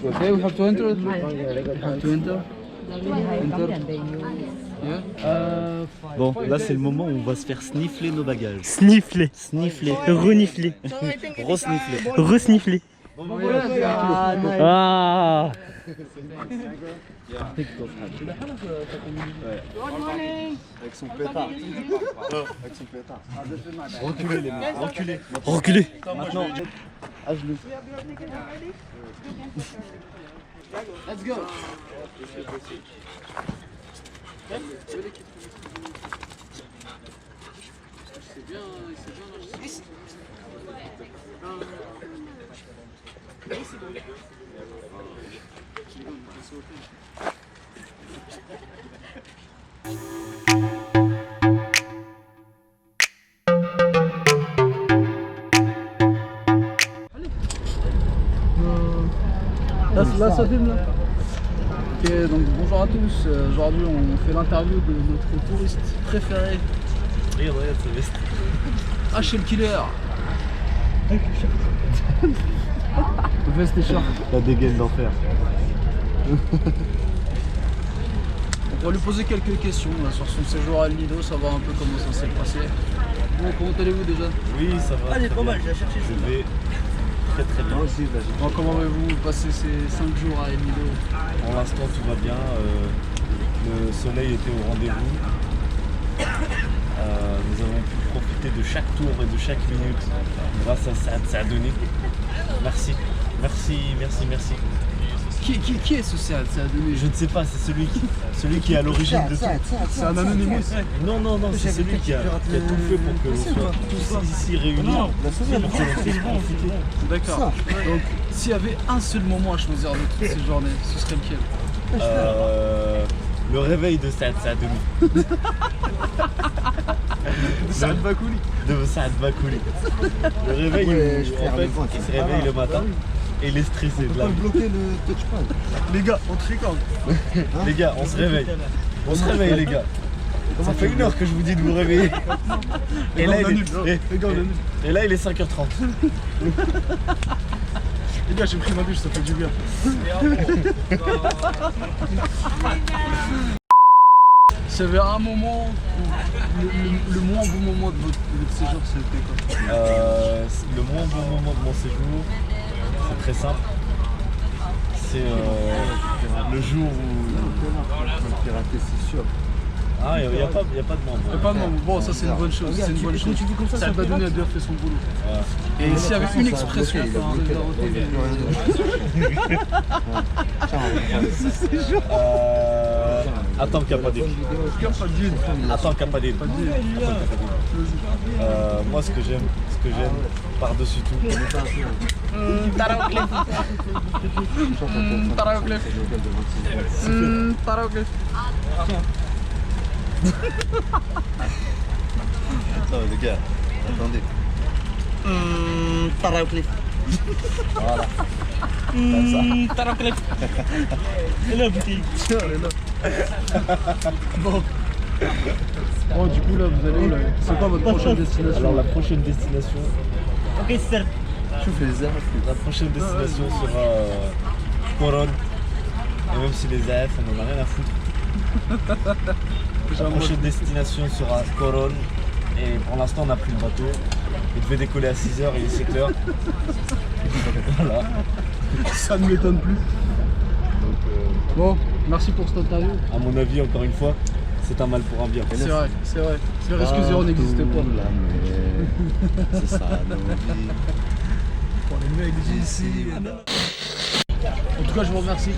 Okay, we have to enter it. We have to enter. Bon, là c'est le moment où on va se faire sniffer nos bagages. Snifler. Sniffer. Renifler. Re-sniffer. Resnifler. Ah. Avec son pétard. Avec son pétard. Reculez les mecs, reculez. Reculer. Maintenant, à genoux. Let's go. C'est bien enregistré. Là ça filme là. Ok, donc bonjour à tous. Aujourd'hui on fait l'interview de notre touriste préféré. Regarde, c'est veste. H.L. Killer. Veste et short. La dégaine d'enfer. On va lui poser quelques questions là, sur son séjour à El Nido, savoir un peu comment ça s'est passé. Bon, comment allez-vous déjà? Oui, ça va. Allez, pas mal, j'ai cherché. Je vais très très bien. Bon, comment avez-vous passé ces 5 jours à El Nido? Pour l'instant, tout va bien. Le soleil était au rendez-vous. Nous avons pu profiter de chaque tour et de chaque minute grâce à ça a donné. Merci. Qui est ce Saad Saadoni? Je ne sais pas, c'est celui qui est à l'origine de tout. C'est un anonymous. Non, c'est celui qui a tout fait pour que l'on soit tous ici réunis. Pour que l'on puisse profiter. D'accord. Donc, s'il y avait un seul moment à choisir de toutes ces journées, ce serait lequel? Le réveil de Saad Saadoni. De Saad Bakouli. De Saad Bakouli. Le réveil où en fait, il se réveille le matin et il est stressé de la vie. Bloquer le touchpad. Les gars, on tricorde. Les gars, on se réveille. On se réveille les gars. Ça fait 1 heure que je vous dis de vous réveiller. Et là, il est 5h30. Les gars, j'ai pris ma douche, ça fait du bien. S'il y avait un moment, le moins bon moment de votre séjour, c'était quoi? Le moins bon moment de mon séjour, c'est très simple. C'est le jour où... Pirater, c'est sûr. Ah, il n'y a pas de moment. Il n'y a pas de moment. Bon, ça c'est une bonne chose. C'est une bonne chose. Ça va donner à bien fait son boulot. Voilà. Et s'il y avait une expression pour un attends qu'il n'y a pas d'île. Attends qu'il n'y a pas d'île. Moi, ce que j'aime par-dessus tout. Attends les gars, attendez. Tarauclef. Voilà. Comme ça. Tarauclef. Et là, bouteille. Bon. Bon, du coup là, vous allez où là? C'est quoi votre prochaine destination? Alors la prochaine destination, Ok, c'est Je fais les airs. la prochaine destination sera Coron. Et même si les AF, on en a rien à foutre. La prochaine destination sera Coron. Et pour l'instant, on a pris le bateau. Il devait décoller à 6h, il est 7h. Voilà. Ça ne m'étonne plus. Bon, merci pour cette interview. À mon avis, encore une fois, c'est un mal pour un bien. C'est vrai. C'est vrai que zéro n'existe pas. C'est ça, nos vies. Pour les mecs d'ici. En tout cas, je vous remercie.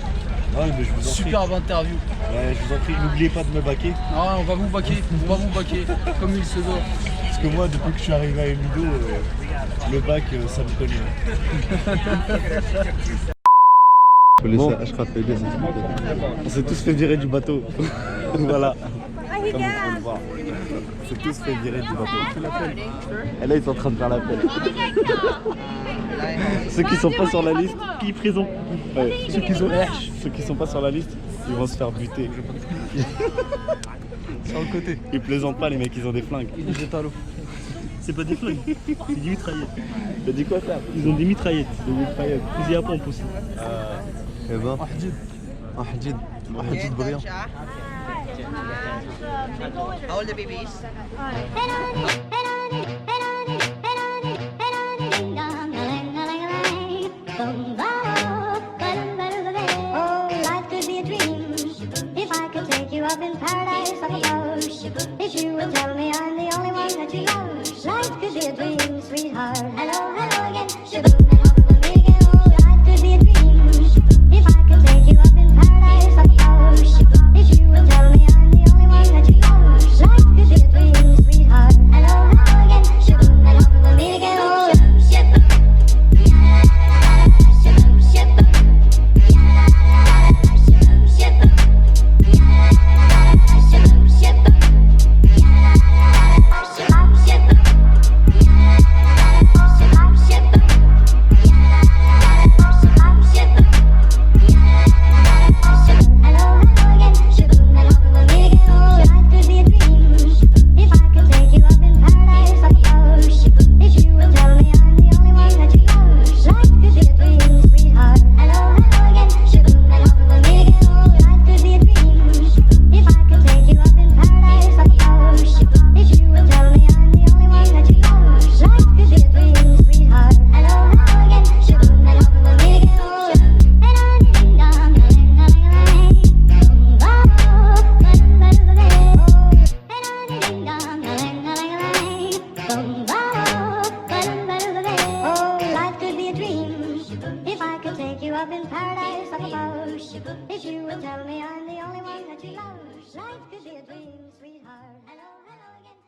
Ouais, mais je vous en prie. Superbe interview. Ouais, je vous en prie, n'oubliez pas de me baquer. Ah, on va vous baquer, comme il se doit. Parce que moi, depuis que je suis arrivé à Emido, le bac, ça me connaît. Faut laisser Ashraf aider, ça se passe. On s'est tous fait virer du bateau. Voilà. Comme on peut le voir. On s'est tous fait virer du bateau. Et là, ils sont en train de faire l'appel. Ceux qui sont pas sur la liste, qui prison. Ouais. Ceux qui sont pas sur la liste, ils vont se faire buter. Sur le côté. Ils plaisantent pas, les mecs, ils ont des flingues. Il est jette à l'eau. c'est pas des flingues, c'est des mitraillettes. T'as dit quoi ça? Ils ont des mitraillettes. Des mitraillettes. Fusil à pompe aussi. Eh ben, un hadid brillant. How old the babies? Oh, life could be a dream if I could take you up in paradise up above. If you would tell me I'm the only one that you love. Life could be a dream, sweetheart. Hello, hello again. Shaboom, and home with me again. Oh, life could be a dream if I could take you up in paradise up above. If you would tell me I'm the only one that you love. Life could be a dream, sweetheart. Hello, hello again. Shaboom, and home with me again. Oh, shaboom, shaboom, shaboom. Up in paradise up above. If you would tell me I'm the only one that you love. Life could be a dream, sweetheart. Hello, hello again.